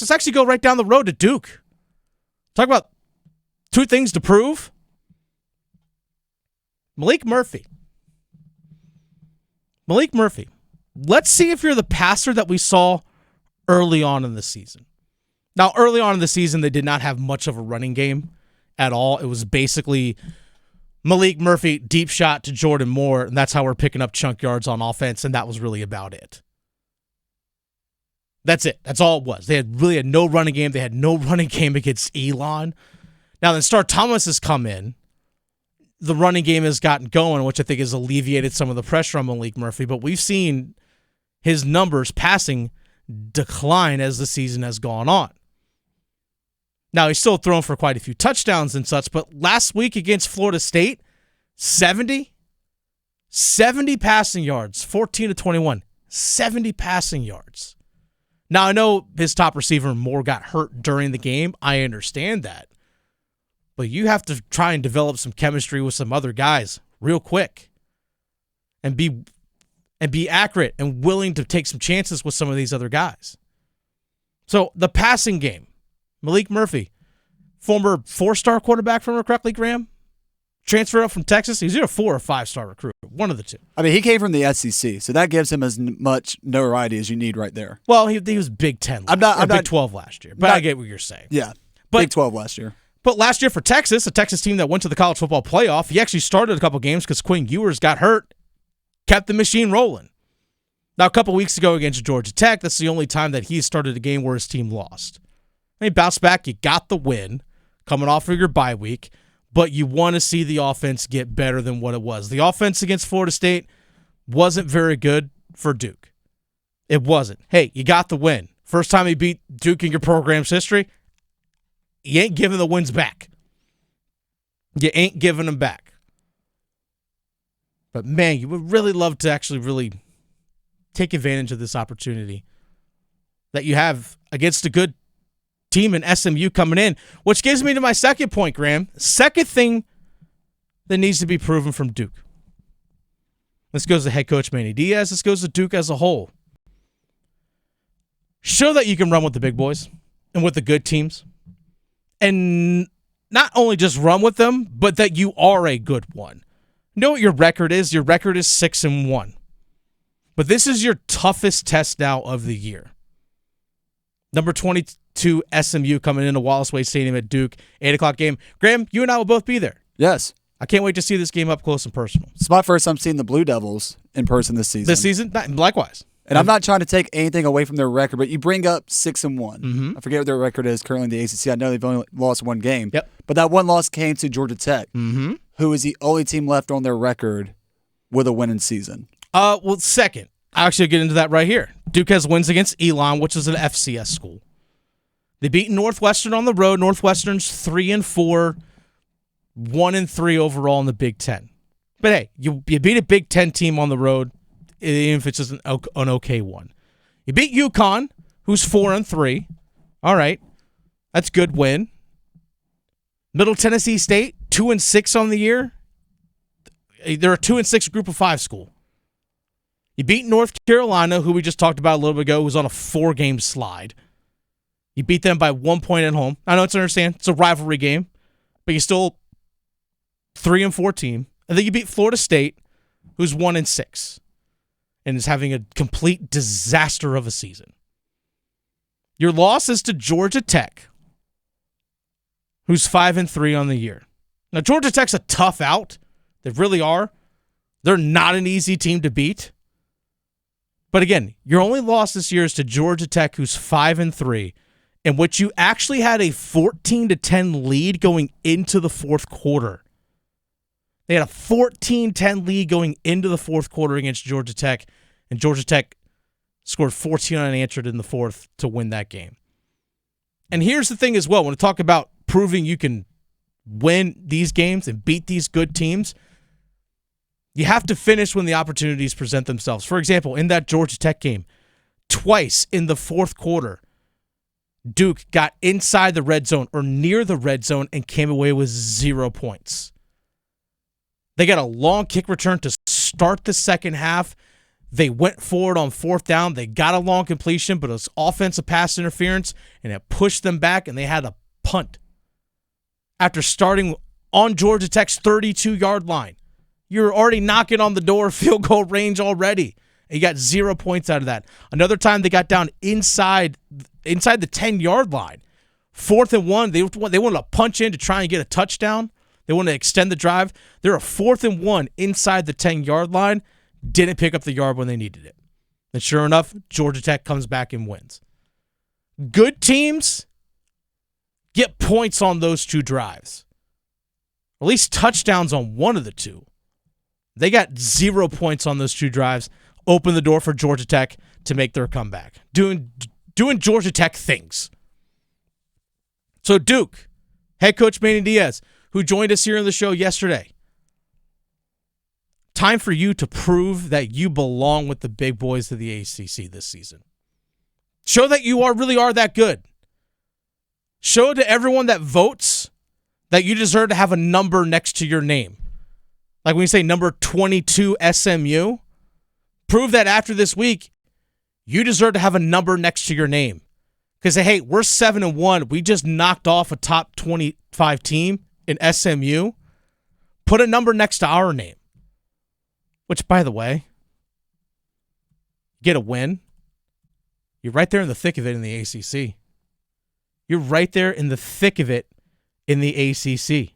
Let's actually go right down the road to Duke. Talk about two things to prove. Malik Murphy. Let's see if you're the passer that we saw early on in the season. Now, early on in the season, they did not have much of a running game at all. It was basically Malik Murphy, deep shot to Jordan Moore, and that's how we're picking up chunk yards on offense, and that was really about it. That's it. That's all it was. They really had no running game. They had no running game against Elon. Now, then Star Thomas has come in. The running game has gotten going, which I think has alleviated some of the pressure on Malik Murphy, but we've seen his numbers passing decline as the season has gone on. Now, he's still thrown for quite a few touchdowns and such, but last week against Florida State, 70 passing yards, 14 to 21, 70 passing yards. Now, I know his top receiver, Moore, got hurt during the game. I understand that. But you have to try and develop some chemistry with some other guys real quick and be accurate and willing to take some chances with some of these other guys. So the passing game, Malik Murphy, former 4-star quarterback, if I remember correctly, Graham, transferred up from Texas. He's either a 4 or 5-star recruit, one of the two. I mean, he came from the SEC, so that gives him as much notoriety as you need right there. Well, he was Big 10 Big 12 last year, but I get what you're saying. Yeah, Big 12 last year. But last year for Texas, a Texas team that went to the college football playoff, he actually started a couple games because Quinn Ewers got hurt, kept the machine rolling. Now, a couple weeks ago against Georgia Tech, that's the only time that he started a game where his team lost. He bounced back. You got the win coming off of your bye week, but you want to see the offense get better than what it was. The offense against Florida State wasn't very good for Duke. It wasn't. Hey, you got the win. First time you beat Duke in your program's history, you ain't giving the wins back. You ain't giving them back. But, man, you would really love to actually really take advantage of this opportunity that you have against a good team in SMU coming in, which gives me to my second point, Graham. Second thing that needs to be proven from Duke. This goes to head coach Manny Diaz. This goes to Duke as a whole. Show that you can run with the big boys and with the good teams. And not only just run with them, but that you are a good one. You know what your record is? Your record is 6-1. But this is your toughest test now of the year. Number 22 SMU coming into Wallace Wade Stadium at Duke, 8 o'clock game. Graham, you and I will both be there. Yes. I can't wait to see this game up close and personal. It's my first time seeing the Blue Devils in person this season. This season? Likewise. And I'm not trying to take anything away from their record, but you bring up 6-1. Mm-hmm. I forget what their record is currently in the ACC. I know they've only lost one game. Yep. But that one loss came to Georgia Tech, who is the only team left on their record with a winning season. Well, second. I'll actually get into that right here. Duke has wins against Elon, which is an FCS school. They beat Northwestern on the road. Northwestern's 3-4, 1-3 overall in the Big Ten. But hey, you beat a Big Ten team on the road, even if it's just an okay one. You beat UConn, who's 4-3. All right, that's a good win. Middle Tennessee State, 2-6 on the year. They're a 2-6 Group of 5 school. You beat North Carolina, who we just talked about a little bit ago, who was on a 4-game slide. You beat them by 1 point at home. I know it's a rivalry game, but you're still 3-4 team. And then you beat Florida State, who's 1-6, and is having a complete disaster of a season. Your loss is to Georgia Tech, who's 5-3 on the year. Now, Georgia Tech's a tough out. They really are. They're not an easy team to beat. But again, your only loss this year is to Georgia Tech, who's 5-3, in which you actually had a 14-10 lead going into the fourth quarter. They had a 14-10 lead going into the fourth quarter against Georgia Tech, and Georgia Tech scored 14 unanswered in the fourth to win that game. And here's the thing as well, when we talk about proving you can win these games and beat these good teams, you have to finish when the opportunities present themselves. For example, in that Georgia Tech game, twice in the fourth quarter, Duke got inside the red zone or near the red zone and came away with 0 points. They got a long kick return to start the second half. They went forward on fourth down. They got a long completion, but it was offensive pass interference, and it pushed them back, and they had a punt. After starting on Georgia Tech's 32-yard line, you're already knocking on the door field goal range already. And you got 0 points out of that. Another time they got down inside the 10-yard line. 4th and 1, they wanted to punch in to try and get a touchdown. They wanted to extend the drive. They're a 4th and 1 inside the 10-yard line. Didn't pick up the yard when they needed it. And sure enough, Georgia Tech comes back and wins. Good teams get points on those two drives. At least touchdowns on one of the two. They got 0 points on those two drives. Open the door for Georgia Tech to make their comeback. Doing Georgia Tech things. So Duke, head coach Manny Diaz, who joined us here on the show yesterday. Time for you to prove that you belong with the big boys of the ACC this season. Show that you really are that good. Show to everyone that votes that you deserve to have a number next to your name. Like when you say number 22 SMU, prove that after this week, you deserve to have a number next to your name. Because, hey, we're 7-1. We just knocked off a top 25 team in SMU. Put a number next to our name. Which, by the way, get a win. You're right there in the thick of it in the ACC. You're right there in the thick of it in the ACC.